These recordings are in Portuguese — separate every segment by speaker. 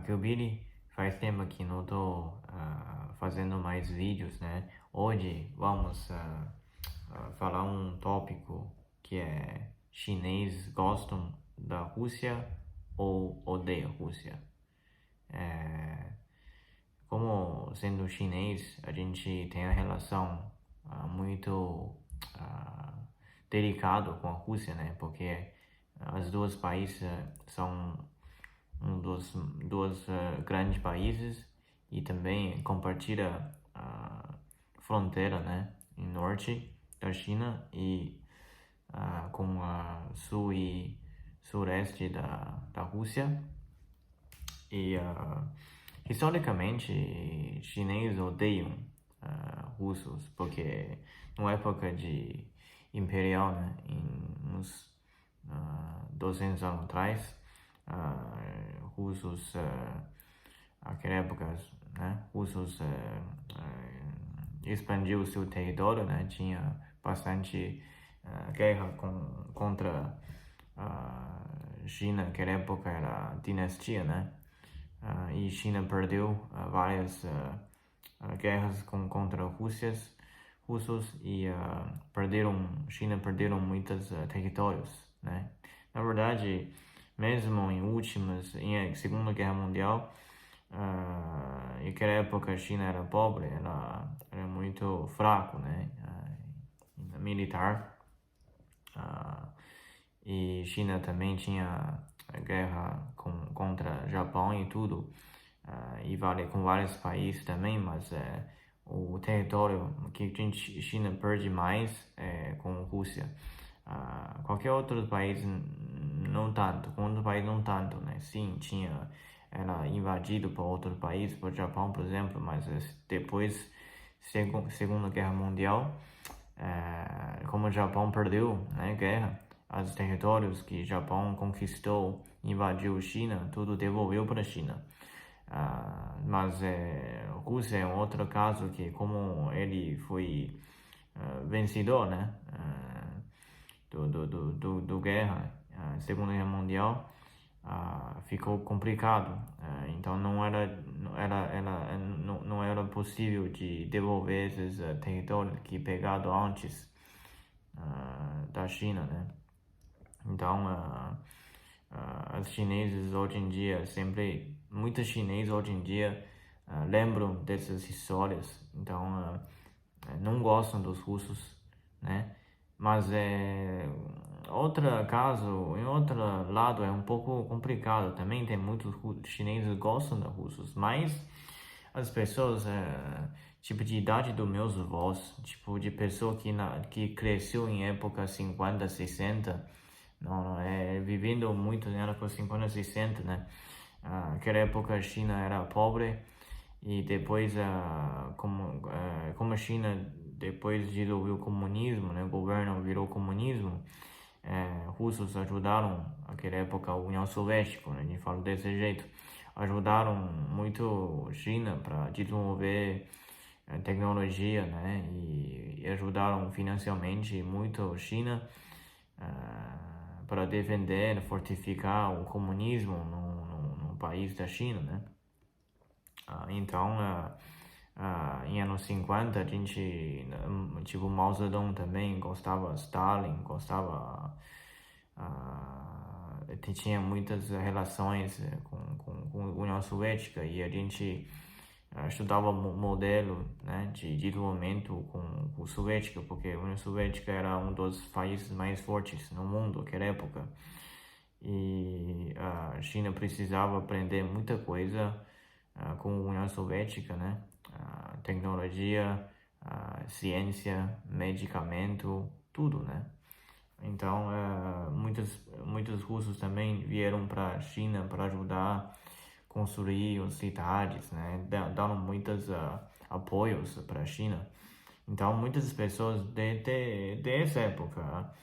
Speaker 1: aqui é o Billy. Faz tempo que não tô fazendo mais vídeos, né? Hoje vamos falar um tópico que é: chineses gostam da Rússia ou odeiam a Rússia? Como sendo chinês, a gente tem a relação muito delicada com a Rússia, né? Porque as duas países são dois grandes países e também compartilha a fronteira, né, em norte da China e com a sul e sureste da Rússia. E historicamente, chineses odeiam russos porque na época de imperial, né, uns 200 anos atrás, russos, naquela época, né, russos expandiu seu território, né, tinha bastante guerra contra a China. Naquela época era dinastia, né, e China perdeu várias guerras contra russos e China perderam muitos territórios, né. Na verdade, mesmo em Segunda Guerra Mundial, naquela época a China era pobre, era muito fraco, né, militar, e China também tinha guerra contra Japão e tudo, e com vários países também, mas o território que a China perde mais é com a Rússia. Qualquer outro país não tanto, com outro país não tanto, né? Sim, era invadido por outro país, por Japão, por exemplo, mas depois Segunda Guerra Mundial, como o Japão perdeu, né, guerra, os territórios que o Japão conquistou, invadiu China, tudo devolveu para a China. Mas a Rússia é um outro caso que, como ele foi vencedor, né, do guerra, Segunda Guerra Mundial, ficou complicado. Então não era possível de devolver esses territórios que pegado antes da China, né? Então os chineses hoje em dia muitos chineses hoje em dia lembram dessas histórias. Então não gostam dos russos, né? Mas outro caso, em outro lado, é um pouco complicado. Também tem muitos chineses que gostam de russos, mas as pessoas, tipo de idade dos meus avós, tipo de pessoa que cresceu em época 50, 60, não, vivendo muito na época 50, 60, né? Naquela época a China era pobre e depois, como a China depois desenvolveu o comunismo, né? O governo virou comunismo, russos ajudaram naquela época a União Soviética, né? A gente fala desse jeito, ajudaram muito a China para desenvolver tecnologia, né? E ajudaram financeiramente muito a China para defender, fortificar o comunismo no país da China, né? Então, em anos 50, a gente, tipo, Mao Zedong também gostava, Stalin gostava, tinha muitas relações com a União Soviética, e a gente estudava modelo, né, de desenvolvimento com a Soviética, porque a União Soviética era um dos países mais fortes no mundo naquela época, e a China precisava aprender muita coisa com a União Soviética, né? Tecnologia, ciência, medicamento, tudo, né? Então, muitos russos também vieram para a China para ajudar a construir as cidades, né? Dando muitos apoios para a China. Então, muitas pessoas dessa época,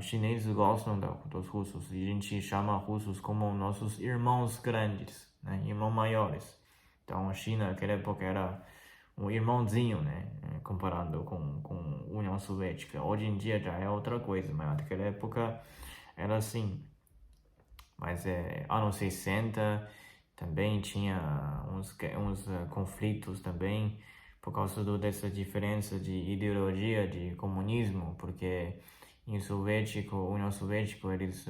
Speaker 1: chineses gostam dos russos, e a gente chama russos como nossos irmãos grandes, né? Irmãos maiores. Então a China naquela época era um irmãozinho, né? Comparando com a União Soviética. Hoje em dia já é outra coisa, mas naquela época era assim. Mas anos 60 também tinha uns conflitos também por causa dessa diferença de ideologia de comunismo, porque União Soviética, eles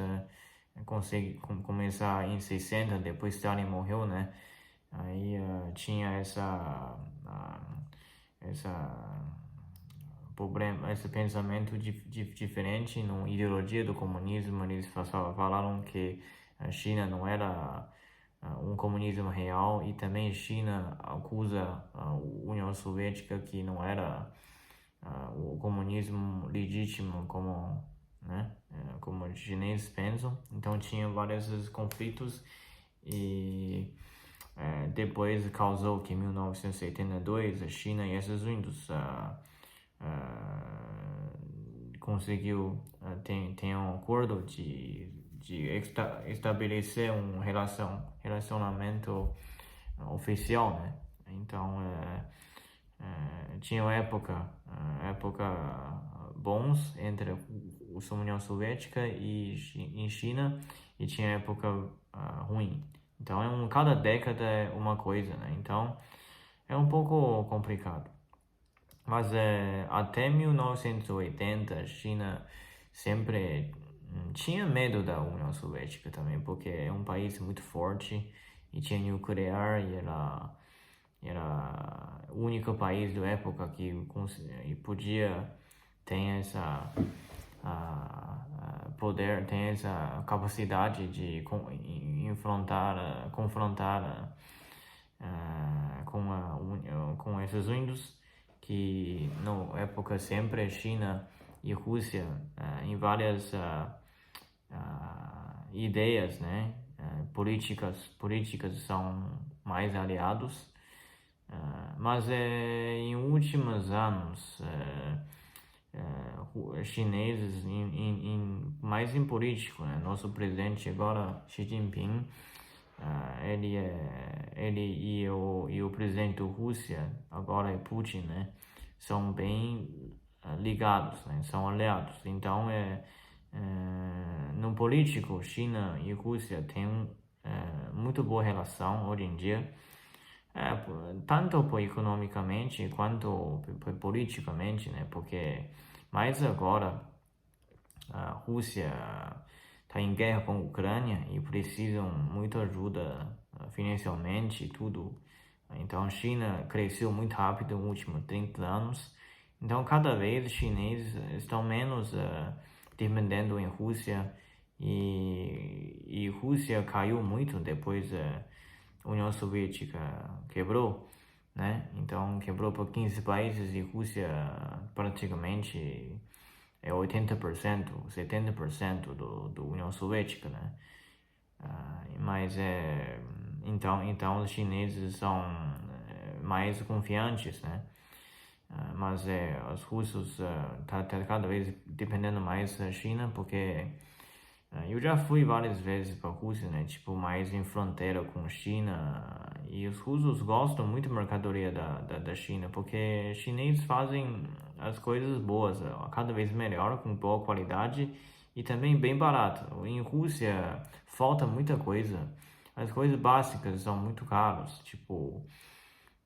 Speaker 1: conseguem começar em 60, depois Stalin morreu, né? Aí tinha essa problema, esse pensamento diferente na ideologia do comunismo. Eles falaram que a China não era um comunismo real, e também a China acusa a União Soviética que não era o comunismo legítimo como, né, como os chineses pensam. Então tinha vários conflitos, e depois causou que em 1982 a China e Estados Unidos conseguiu tem um acordo de estabelecer um relacionamento oficial, né? Então tinha época bons entre a União Soviética e em China, e tinha época ruim. Então cada década é uma coisa, né? Então é um pouco complicado. Mas até 1980 a China sempre tinha medo da União Soviética também, porque é um país muito forte e tinha nuclear, e era o único país da época que podia ter essa poder, tem essa capacidade de confrontar com esses índios, que na época sempre China e Rússia em várias ideias, né, políticas são mais aliados. Mas em últimos anos chineses mais em político, né? Nosso presidente agora, Xi Jinping, ele e o presidente da Rússia agora é Putin, né? São bem ligados, né? São aliados. Então no político, China e Rússia têm muito boa relação hoje em dia. Tanto economicamente quanto politicamente, né? Porque mais agora a Rússia está em guerra com a Ucrânia e precisam muito ajuda financeiramente e tudo. Então a China cresceu muito rápido nos últimos 30 anos. Então cada vez os chineses estão menos dependendo em Rússia, e Rússia caiu muito depois União Soviética quebrou, né? Então quebrou por 15 países, e Rússia praticamente é 80%, 70% do União Soviética, né? Mas então os chineses são mais confiantes, né? Mas os russos tá cada vez dependendo mais da China, porque eu já fui várias vezes para a Rússia, né? Tipo, mais em fronteira com a China. E os russos gostam muito da mercadoria da China, porque os chineses fazem as coisas boas, cada vez melhor, com boa qualidade e também bem barato. Em Rússia falta muita coisa. As coisas básicas são muito caras, tipo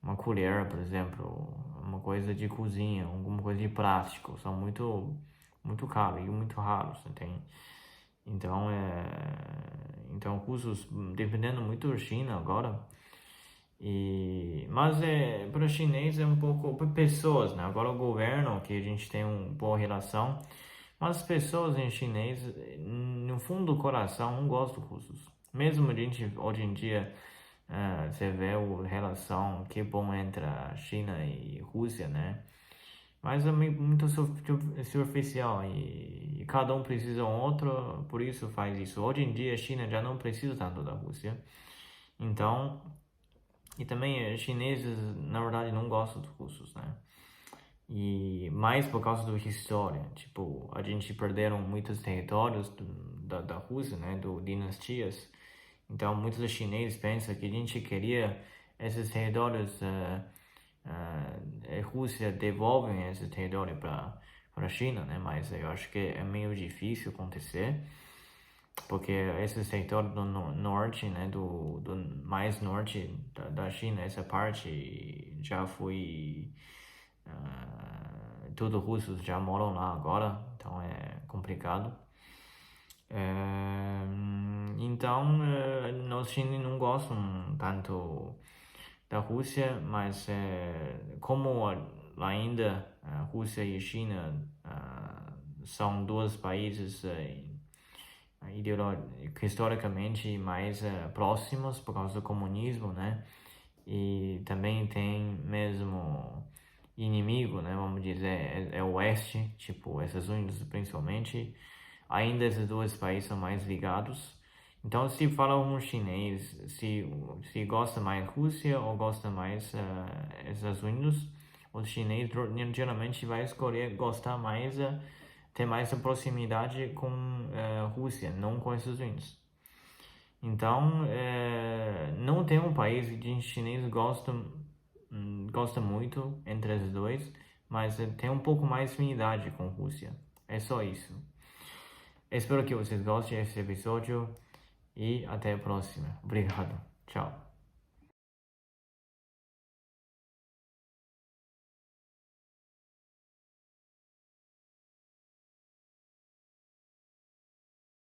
Speaker 1: uma colher, por exemplo, uma coisa de cozinha, alguma coisa de plástico, são muito caros e muito raros, entende? Então cursos dependendo muito da China agora. Mas para o chinês é um pouco para pessoas, né? Agora o governo, que a gente tem uma boa relação, mas as pessoas em chinês, no fundo do coração, não gostam dos russos. Mesmo a gente hoje em dia você vê a relação que é bom entre a China e a Rússia, né? Mas é muito superficial, e cada um precisa um outro, por isso faz isso. Hoje em dia a China já não precisa tanto da Rússia. Então, e também os chineses na verdade não gostam dos russos, né? E mais por causa da história, tipo, a gente perderam muitos territórios da Rússia, né, do dinastias. Então muitos chineses pensam que a gente queria esses territórios, a Rússia devolve esse território para a China, né? Mas eu acho que é meio difícil acontecer. porque esse setor do norte, né, do mais norte da China, essa parte já foi tudo russos já moram lá agora, então é complicado. Então, nós chineses não gostam tanto da Rússia, mas como ainda a Rússia e a China são dois países historicamente mais próximos por causa do comunismo, né? E também tem mesmo inimigo, né? Vamos dizer, é o Oeste, tipo, Estados Unidos principalmente. Ainda esses dois países são mais ligados. Então, se fala um chinês, se gosta mais Rússia ou gosta mais Estados Unidos, o chinês geralmente vai escolher gostar mais, ter mais proximidade com Rússia, não com Estados Unidos. Então, não tem um país que chinês gosta muito entre os dois, mas tem um pouco mais afinidade com Rússia. É só isso. Espero que vocês gostem desse episódio e até a próxima. Obrigado. Tchau.